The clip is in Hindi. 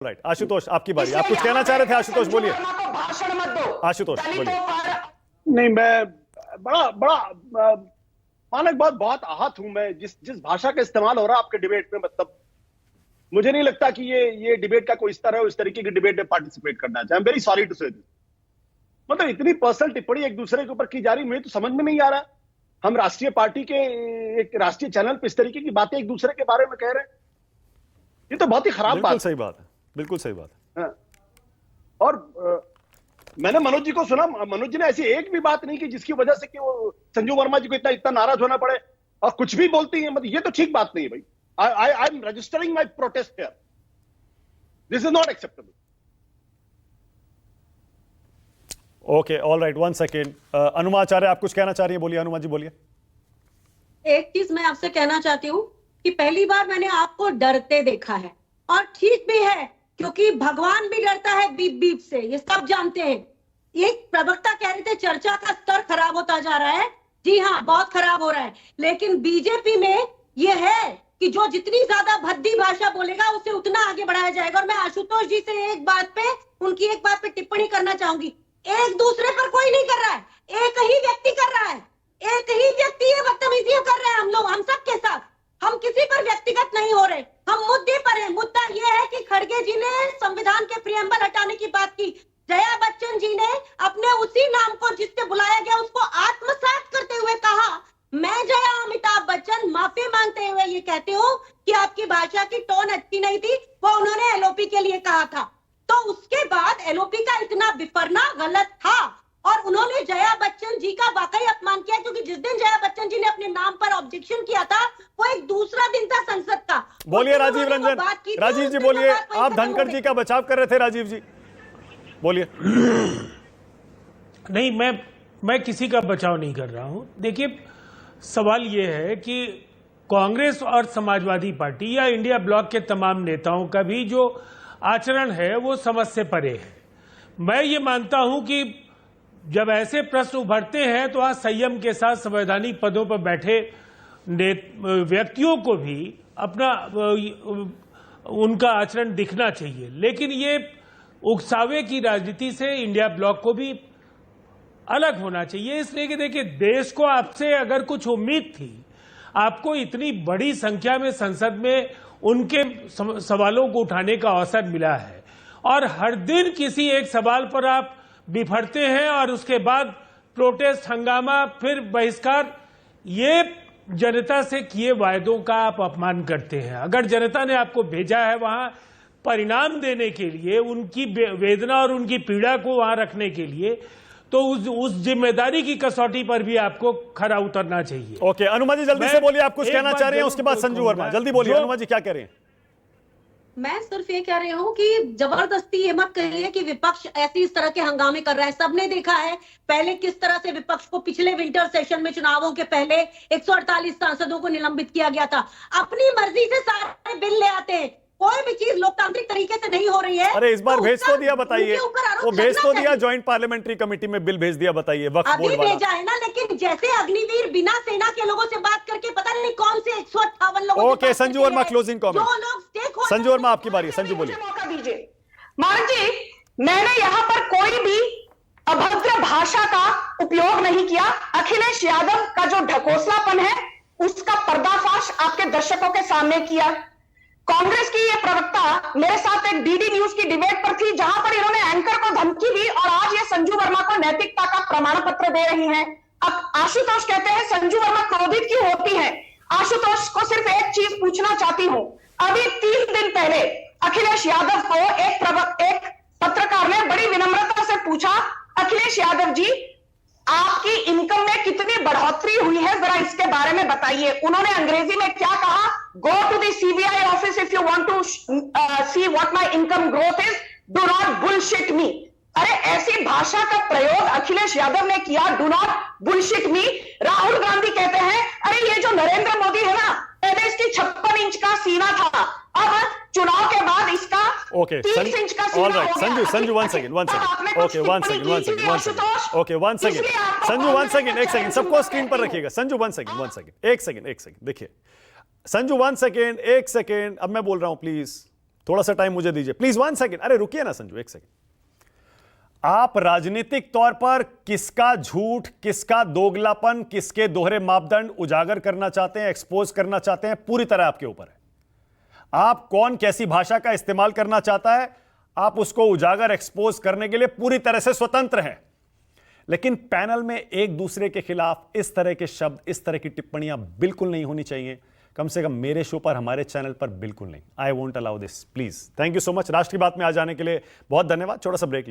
राइट, आशुतोष आपकी बारी। आप कुछ कहना चाह रहे थे आशुतोष, बोलिए। भाषण मत दो आशुतोष बोलिए। नहीं, मैं बड़ा बड़ा मानक बहुत आहत हूं मैं जिस जिस भाषा का इस्तेमाल हो रहा है आपके डिबेट में। मतलब मुझे नहीं लगता कि ये डिबेट का कोई इस तरीके की डिबेट में पार्टिसिपेट करना चाहिए। I am very sorry to say this. मतलब इतनी पर्सनल टिप्पणी एक दूसरे के ऊपर की जा रही, मुझे तो समझ में नहीं आ रहा। हम राष्ट्रीय पार्टी के एक राष्ट्रीय चैनल पर इस तरीके की बातें एक दूसरे के बारे में कह रहे हैं, ये तो बहुत ही खराब बात है। सही बात है, बिल्कुल सही बात है। हाँ। और मैंने मनोज जी को सुना, मनोज जी ने ऐसी एक भी बात नहीं की जिसकी वजह से कि वो संजू वर्मा जी को इतना नाराज होना पड़े और कुछ भी बोलती हैं। मतलब ये तो ठीक बात नहीं है भाई। I am registering my protest here. This is not acceptable. Okay, all right, 1 second. अनुमा आचार्य, आप कुछ कहना चाह रही हैं, बोलिए। अनुमा जी बोलिए। एक चीज मैं आपसे कहना चाहती हूँ कि पहली बार मैंने आपको डरते देखा है, और ठीक भी है, क्योंकि भगवान भी डरता है बीप बीप से, ये सब जानते हैं। एक प्रवक्ता कह रहे थे चर्चा का स्तर खराब होता जा रहा है। जी हाँ, बहुत खराब हो रहा है, लेकिन बीजेपी में ये है कि जो जितनी ज्यादा भद्दी भाषा बोलेगा उसे उतना आगे बढ़ाया जाएगा। और मैं आशुतोष जी से उनकी एक बात पे टिप्पणी करना चाहूंगी। एक दूसरे पर कोई नहीं कर रहा है, एक ही व्यक्ति कर रहा है। एक ही व्यक्ति ये बदतमीजियां कर रहे हैं हम लोग, हम सबके साथ। हम किसी पर व्यक्तिगत नहीं हो रहे, हम मुद्दे पर हैं। मुद्दा यह है कि खड़गे जी ने संविधान के प्रियम्बल हटाने की बात की, जया बच्चन जी ने अपने उसी नाम को जिससे बुलाया गया उसको आत्मसात करते हुए कहा, मैं जया अमिताभ बच्चन माफी मांगते हुए ये कहती हूँ कि आपकी भाषा की टोन अच्छी नहीं थी। वो उन्होंने एलओपी के लिए कहा था, तो उसके बाद एलओपी का इतना बिफरना गलत था और उन्होंने जया बच्चन जी का वाकई अपमान किया, क्योंकि जिस दिन जया बच्चन जी ने अपने नाम पर ऑब्जेक्शन किया था वो एक दूसरा दिन था संसद का। बोलिए राजीव रंजन। राजीव जी बोलिए। आप धनखड़ जी का बचाव कर रहे थे, राजीव जी बोलिए। नहीं, मैं किसी का बचाव नहीं कर रहा हूं। देखिए, सवाल यह है कि कांग्रेस और समाजवादी पार्टी या इंडिया ब्लॉक के तमाम नेताओं का भी जो आचरण है वो समझ से परे है। मैं ये मानता हूं कि जब ऐसे प्रश्न उभरते हैं तो आज संयम के साथ संवैधानिक पदों पर बैठे व्यक्तियों को भी अपना उनका आचरण दिखना चाहिए, लेकिन ये उकसावे की राजनीति से इंडिया ब्लॉक को भी अलग होना चाहिए। इसलिए कि देखिए, देश को आपसे अगर कुछ उम्मीद थी, आपको इतनी बड़ी संख्या में संसद में उनके सवालों को उठाने का अवसर मिला है और हर दिन किसी एक सवाल पर आप बिफरते हैं और उसके बाद प्रोटेस्ट, हंगामा, फिर बहिष्कार। ये जनता से किए वायदों का आप अपमान करते हैं। अगर जनता ने आपको भेजा है वहां परिणाम देने के लिए, उनकी वेदना और उनकी पीड़ा को वहां रखने के लिए, तो उस जिम्मेदारी की कसौटी पर भी आपको खरा उतरना चाहिए। ओके, अनुमा जी जल्दी से बोलिए, आप कुछ कहना चाह रहे हैं, उसके बाद संजू वर्मा। जल्दी बोलिए अनुमा जी, क्या कह रहे हैं? मैं सिर्फ ये कह रही हूँ कि जबरदस्ती ये मत कहिए कि विपक्ष ऐसी इस तरह के हंगामे कर रहा है। सबने देखा है पहले किस तरह से विपक्ष को पिछले विंटर सेशन में चुनावों के पहले 148 सांसदों को निलंबित किया गया था। अपनी मर्जी से सारे बिल ले आते हैं, कोई भी चीज लोकतांत्रिक तरीके से नहीं हो रही है। अरे इस बार तो भेज तो दिया, बताइए। वो भेज तो दिया, चाहिए। ज्वाइंट पार्लियामेंट्री कमेटी में बिल भेज दिया, बताइए। वक्फ अभी बोर्ड वाला भेजा है ना, लेकिन जैसे अग्निवीर बिना सेना के लोगों से बात करके पता नहीं कौन से 158 लोगों okay, Sanju Verma closing comment. जो लोग संजू वर्मा आपकी बारी है, संजू बोलिए। मौका दीजिए। मान जी, मैंने यहां पर कोई भी अभद्र भाषा का उपयोग नहीं किया। अखिलेश यादव का जो ढकोसलापन है उसका पर्दाफाश आपके दर्शकों के सामने किया। कांग्रेस की ये प्रवक्ता मेरे साथ एक डीडी न्यूज की डिबेट पर थी, जहां पर इन्होंने एंकर को धमकी दी और आज ये संजू वर्मा को नैतिकता का प्रमाण पत्र दे रही हैं। अब आशुतोष कहते हैं संजू वर्मा क्रोधित क्यों होती हैं। आशुतोष को सिर्फ एक चीज पूछना चाहती हूं। अभी 3 दिन पहले अखिलेश यादव को एक पत्रकार ने बड़ी विनम्रता से पूछा, अखिलेश यादव जी, आपकी इनकम में कितनी बढ़ोतरी हुई है, जरा इसके बारे में बताइए। उन्होंने अंग्रेजी में क्या कहा, go to the CBI office if you want to see what my income growth is, do not bullshit me. अरे ऐसी भाषा का प्रयोग अखिलेश यादव ने किया, do not bullshit me. Rahul Gandhi कहते हैं, अरे ये जो नरेंद्र मोदी है ना, पहले इसकी 56 इंच का सीना था, अब चुनाव के बाद इसका 30 इंच का सीना हो गया। Sanju 1 second. Okay, 1 second. Okay, 1 second. Sanju 1 second, 1 second, सबको स्क्रीन पर रखिएगा। Sanju 1 second, 1 second, 1 second, 1 second. देखिए संजू 1 सेकंड, 1 सेकंड। अब मैं बोल रहा हूं, प्लीज थोड़ा सा टाइम मुझे दीजिए प्लीज, 1 सेकेंड। अरे रुकिए ना संजू, 1 सेकेंड। आप राजनीतिक तौर पर किसका झूठ, किसका दोगलापन, किसके दोहरे मापदंड उजागर करना चाहते हैं, एक्सपोज करना चाहते हैं, पूरी तरह आपके ऊपर है। आप कौन कैसी भाषा का इस्तेमाल करना चाहता है, आप उसको उजागर एक्सपोज करने के लिए पूरी तरह से स्वतंत्र हैं। लेकिन पैनल में एक दूसरे के खिलाफ इस तरह के शब्द, इस तरह की टिप्पणियां बिल्कुल नहीं होनी चाहिए, कम से कम मेरे शो पर, हमारे चैनल पर बिल्कुल नहीं। I won't allow this, please. Thank you so much. राष्ट्र की बात में आ जाने के लिए बहुत धन्यवाद। छोटा सा ब्रेक ले